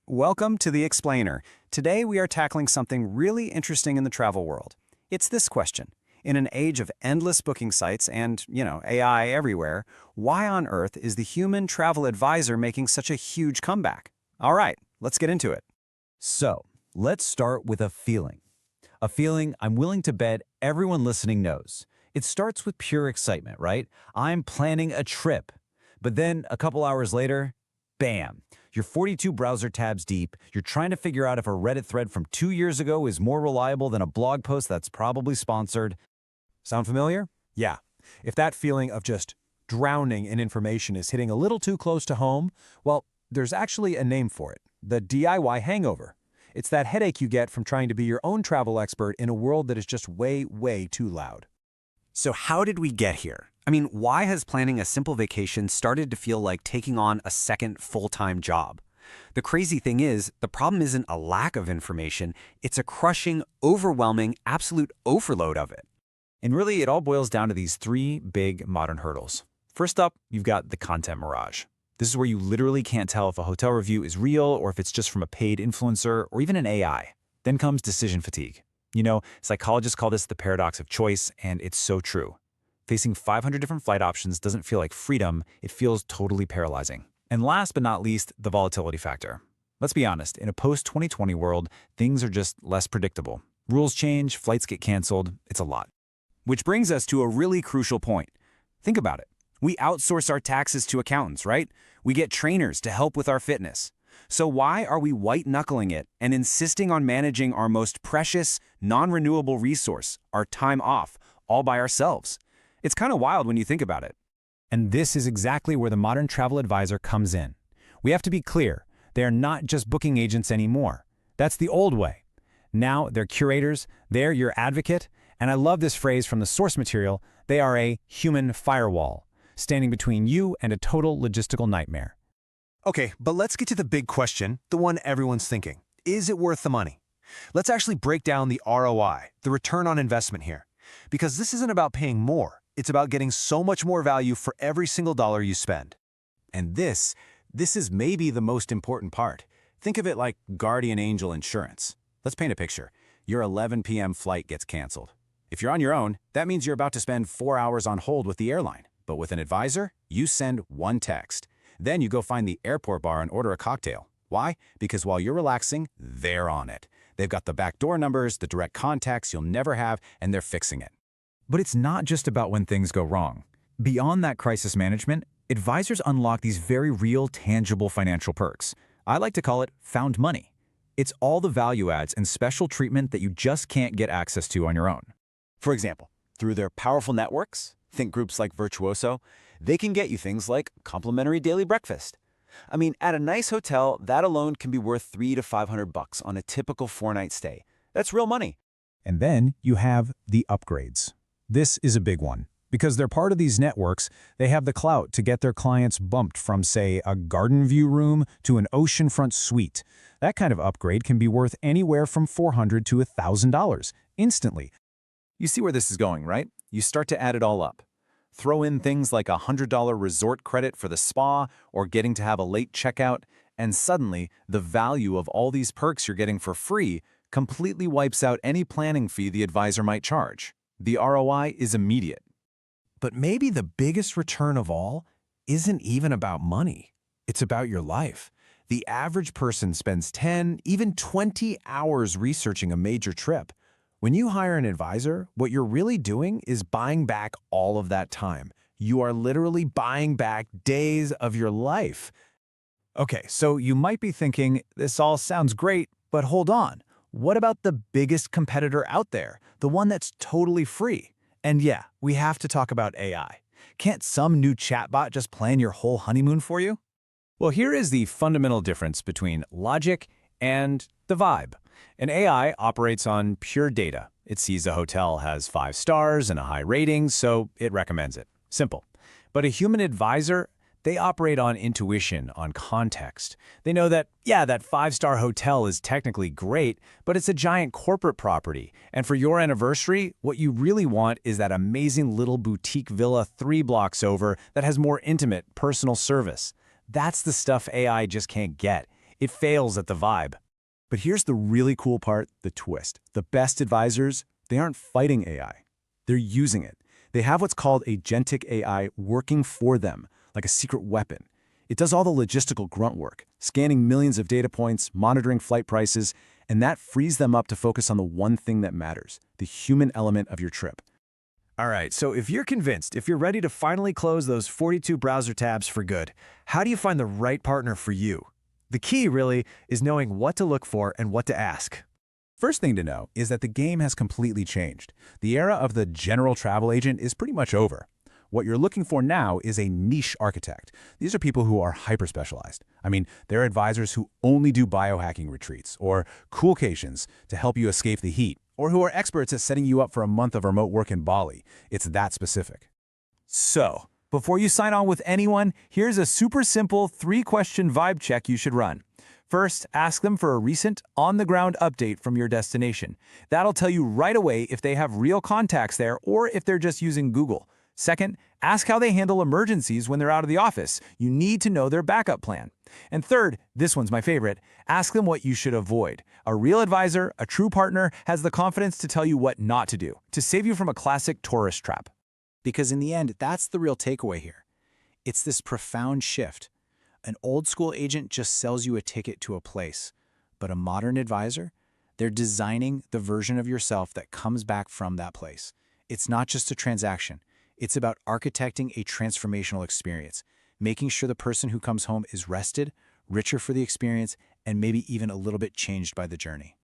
Welcome to The Explainer. Today we are tackling something really interesting in the travel world. It's this question. In an age of endless booking sites and, AI everywhere, why on earth is the human travel advisor making such a huge comeback? All right, let's get into it. So, let's start with a feeling. A feeling I'm willing to bet everyone listening knows. It starts with pure excitement, right? I'm planning a trip. But then, a couple hours later, bam! You're 42 browser tabs deep, you're trying to figure out if a Reddit thread from 2 years ago is more reliable than a blog post that's probably sponsored. Sound familiar? Yeah. If that feeling of just drowning in information is hitting a little too close to home, well, there's actually a name for it, the DIY hangover. It's that headache you get from trying to be your own travel expert in a world that is just way, way too loud. So how did we get here? I mean, why has planning a simple vacation started to feel like taking on a second full-time job? The crazy thing is, the problem isn't a lack of information, it's a crushing, overwhelming, absolute overload of it. And really, it all boils down to these three big modern hurdles. First up, you've got the content mirage. This is where you literally can't tell if a hotel review is real or if it's just from a paid influencer or even an AI. Then comes decision fatigue. Psychologists call this the paradox of choice, and it's so true. Facing 500 different flight options doesn't feel like freedom, it feels totally paralyzing. And last but not least, the volatility factor. Let's be honest, in a post-2020 world, things are just less predictable. Rules change, flights get canceled, it's a lot. Which brings us to a really crucial point. Think about it. We outsource our taxes to accountants, right? We get trainers to help with our fitness. So why are we white-knuckling it and insisting on managing our most precious, non-renewable resource, our time off, all by ourselves? It's kind of wild when you think about it. And this is exactly where the modern travel advisor comes in. We have to be clear, they are not just booking agents anymore. That's the old way. Now they're curators, they're your advocate, and I love this phrase from the source material, they are a human firewall, standing between you and a total logistical nightmare. Okay, but let's get to the big question, the one everyone's thinking. Is it worth the money? Let's actually break down the ROI, the return on investment here. Because this isn't about paying more, it's about getting so much more value for every single dollar you spend. And this is maybe the most important part. Think of it like guardian angel insurance. Let's paint a picture. Your 11 p.m. flight gets canceled. If you're on your own, that means you're about to spend 4 hours on hold with the airline. But with an advisor, you send one text. Then you go find the airport bar and order a cocktail. Why? Because while you're relaxing, they're on it. They've got the backdoor numbers, the direct contacts you'll never have, and they're fixing it. But it's not just about when things go wrong. Beyond that crisis management, advisors unlock these very real, tangible financial perks. I like to call it found money. It's all the value adds and special treatment that you just can't get access to on your own. For example, through their powerful networks, think groups like Virtuoso, they can get you things like complimentary daily breakfast. I mean, at a nice hotel, that alone can be worth $300 to $500 on a typical 4-night stay. That's real money. And then you have the upgrades. This is a big one. Because they're part of these networks, they have the clout to get their clients bumped from, say, a garden view room to an oceanfront suite. That kind of upgrade can be worth anywhere from $400 to $1,000 instantly. You see where this is going, right? You start to add it all up. Throw in things like a $100 resort credit for the spa or getting to have a late checkout, and suddenly the value of all these perks you're getting for free completely wipes out any planning fee the advisor might charge. The ROI is immediate. But maybe the biggest return of all isn't even about money. It's about your life. The average person spends 10, even 20 hours researching a major trip. When you hire an advisor, what you're really doing is buying back all of that time. You are literally buying back days of your life. Okay, so you might be thinking, this all sounds great, but hold on. What about the biggest competitor out there, the one that's totally free? And yeah, we have to talk about AI. Can't some new chatbot just plan your whole honeymoon for you? Well, here is the fundamental difference between logic and the vibe. An AI operates on pure data. It sees a hotel has 5 stars and a high rating, so it recommends it. Simple. But a human advisor, they operate on intuition, on context. They know that, yeah, that 5-star hotel is technically great, but it's a giant corporate property. And for your anniversary, what you really want is that amazing little boutique villa 3 blocks over that has more intimate, personal service. That's the stuff AI just can't get. It fails at the vibe. But here's the really cool part, the twist. The best advisors, they aren't fighting AI. They're using it. They have what's called agentic AI working for them, like a secret weapon. It does all the logistical grunt work, scanning millions of data points, monitoring flight prices, and that frees them up to focus on the one thing that matters, the human element of your trip. All right, so if you're convinced, if you're ready to finally close those 42 browser tabs for good, how do you find the right partner for you? The key, really, is knowing what to look for and what to ask. First thing to know is that the game has completely changed. The era of the general travel agent is pretty much over. What you're looking for now is a niche architect. These are people who are hyper-specialized. I mean, they're advisors who only do biohacking retreats or coolcations to help you escape the heat, or who are experts at setting you up for a month of remote work in Bali. It's that specific. So, before you sign on with anyone, here's a super simple 3-question vibe check you should run. First, ask them for a recent, on-the-ground update from your destination. That'll tell you right away if they have real contacts there or if they're just using Google. Second, ask how they handle emergencies when they're out of the office. You need to know their backup plan. And third, this one's my favorite, ask them what you should avoid. A real advisor, a true partner, has the confidence to tell you what not to do, to save you from a classic tourist trap. Because in the end, that's the real takeaway here. It's this profound shift. An old-school agent just sells you a ticket to a place, but a modern advisor, they're designing the version of yourself that comes back from that place. It's not just a transaction. It's about architecting a transformational experience, making sure the person who comes home is rested, richer for the experience, and maybe even a little bit changed by the journey.